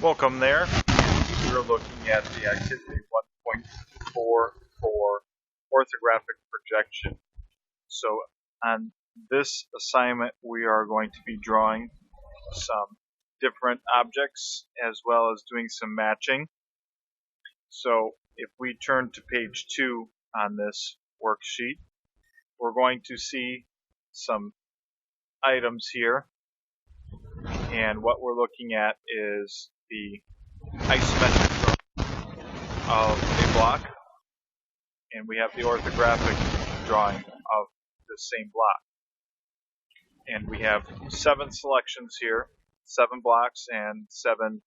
Welcome there. We're looking at the activity 1.4 for orthographic projection. So on this assignment we are going to be drawing some different objects as well as doing some matching. So if we turn to page 2 on this worksheet, we're going to see some items here, and what we're looking at is the isometric of a block, and we have the orthographic drawing of the same block. And we have 7 selections here, 7 blocks and 7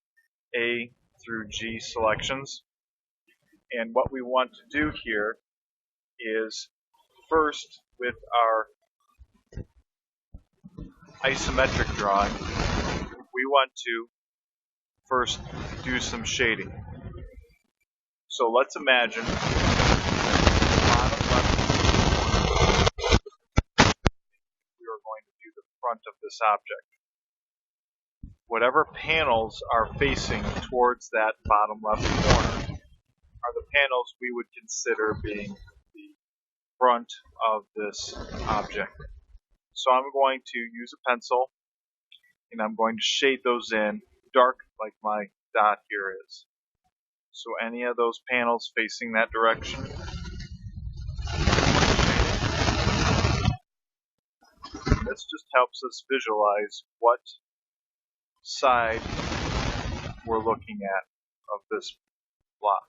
A through G selections. And what we want to do here is first, with our isometric drawing, we want to first do some shading. So let's imagine bottom left we are going to do the front of this object. Whatever panels are facing towards that bottom left corner are the panels we would consider being the front of this object. So I'm going to use a pencil and I'm going to shade those in dark like my dot here is. So any of those panels facing that direction, this just helps us visualize what side we're looking at of this block.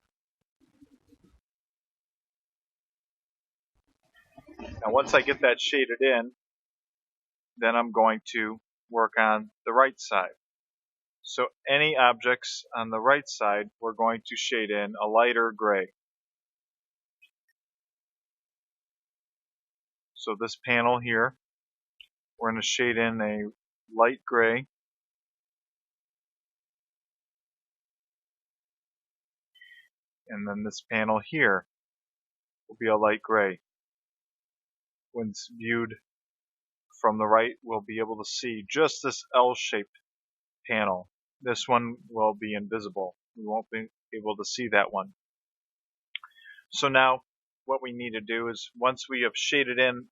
Now once I get that shaded in, then I'm going to work on the right side. So any objects on the right side, we're going to shade in a lighter gray. So this panel here, we're going to shade in a light gray. And then this panel here will be a light gray. When it's viewed from the right, we'll be able to see just this L-shaped panel. This one will be invisible. We won't be able to see that one. So now what we need to do is, once we have shaded in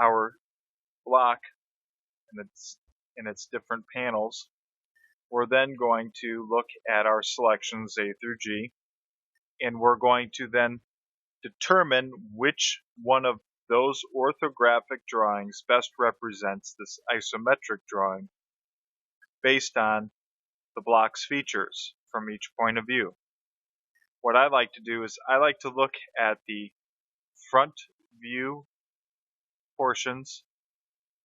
our block and its different panels, we're then going to look at our selections A through G, and we're going to then determine which one of those orthographic drawings best represents this isometric drawing based on the block's features from each point of view. What I like to do is I like to look at the front view portions,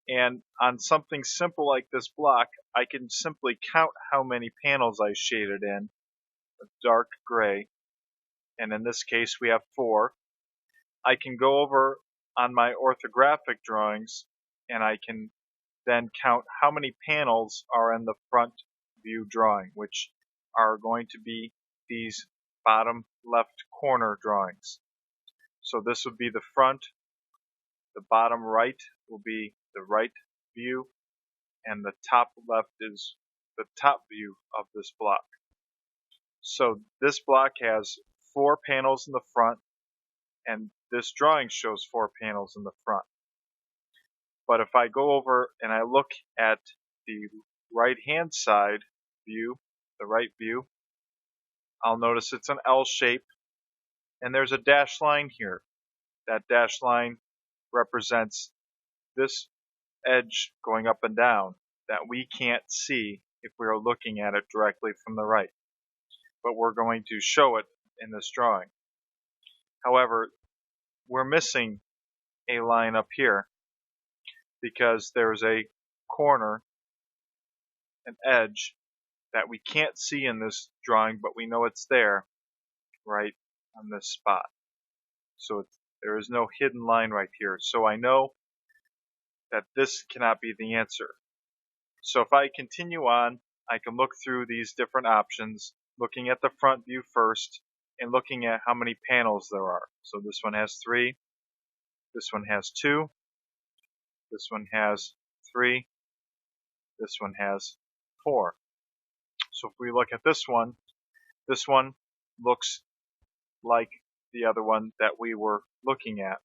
and on something simple like this block, I can simply count how many panels I shaded in with dark gray, and in this case we have 4. I can go over on my orthographic drawings and I can then count how many panels are in the front view drawing, which are going to be these bottom left corner drawings. So this would be the front, the bottom right will be the right view, and the top left is the top view of this block. So this block has 4 panels in the front, and this drawing shows 4 panels in the front. But if I go over and I look at the right hand side view, the right view, I'll notice it's an L shape, and there's a dashed line here. That dashed line represents this edge going up and down that we can't see if we are looking at it directly from the right, but we're going to show it in this drawing. However, we're missing a line up here because there's a corner, an edge that we can't see in this drawing, but we know it's there right on this spot. So there is no hidden line right here. So I know that this cannot be the answer. So if I continue on, I can look through these different options, looking at the front view first and looking at how many panels there are. So this one has 3, this one has 2, this one has 3, this one has 4. So if we look at this one looks like the other one that we were looking at.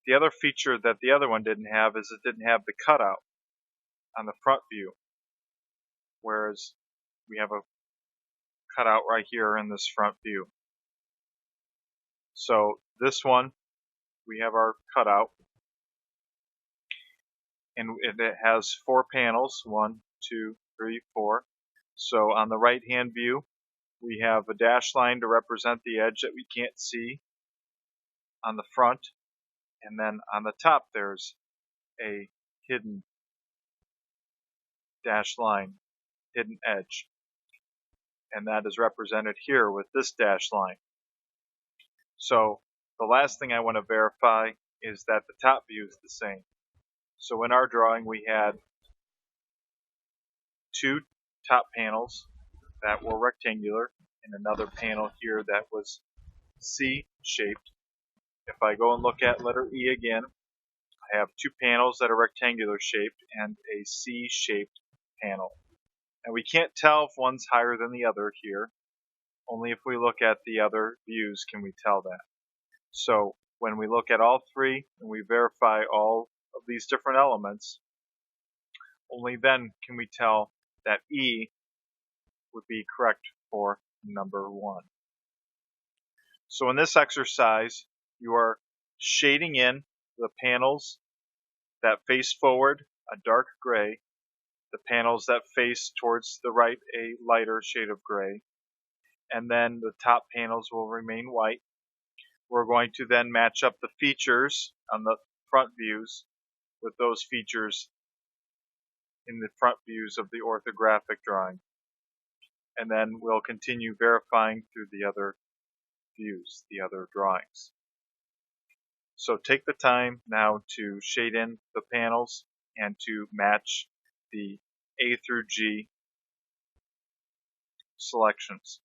The other feature that the other one didn't have is it didn't have the cutout on the front view, whereas we have a cutout right here in this front view. So this one, we have our cutout, and it has 4 panels, 1, 2, 3, 4. So on the right hand view, we have a dashed line to represent the edge that we can't see on the front, and then on the top there's a hidden dashed line, hidden edge, and that is represented here with this dashed line. So the last thing I want to verify is that the top view is the same. So in our drawing we had 2 top panels that were rectangular and another panel here that was C-shaped. If I go and look at letter E again, I have 2 panels that are rectangular shaped and a C-shaped panel. And we can't tell if one's higher than the other here. Only if we look at the other views can we tell that. So when we look at all 3 and we verify all of these different elements, only then can we tell that E would be correct for number 1. So in this exercise, you are shading in the panels that face forward, a dark gray, the panels that face towards the right, a lighter shade of gray, and then the top panels will remain white. We're going to then match up the features on the front views with those features in the front views of the orthographic drawing. And then we'll continue verifying through the other views, the other drawings. So take the time now to shade in the panels and to match the A through G selections.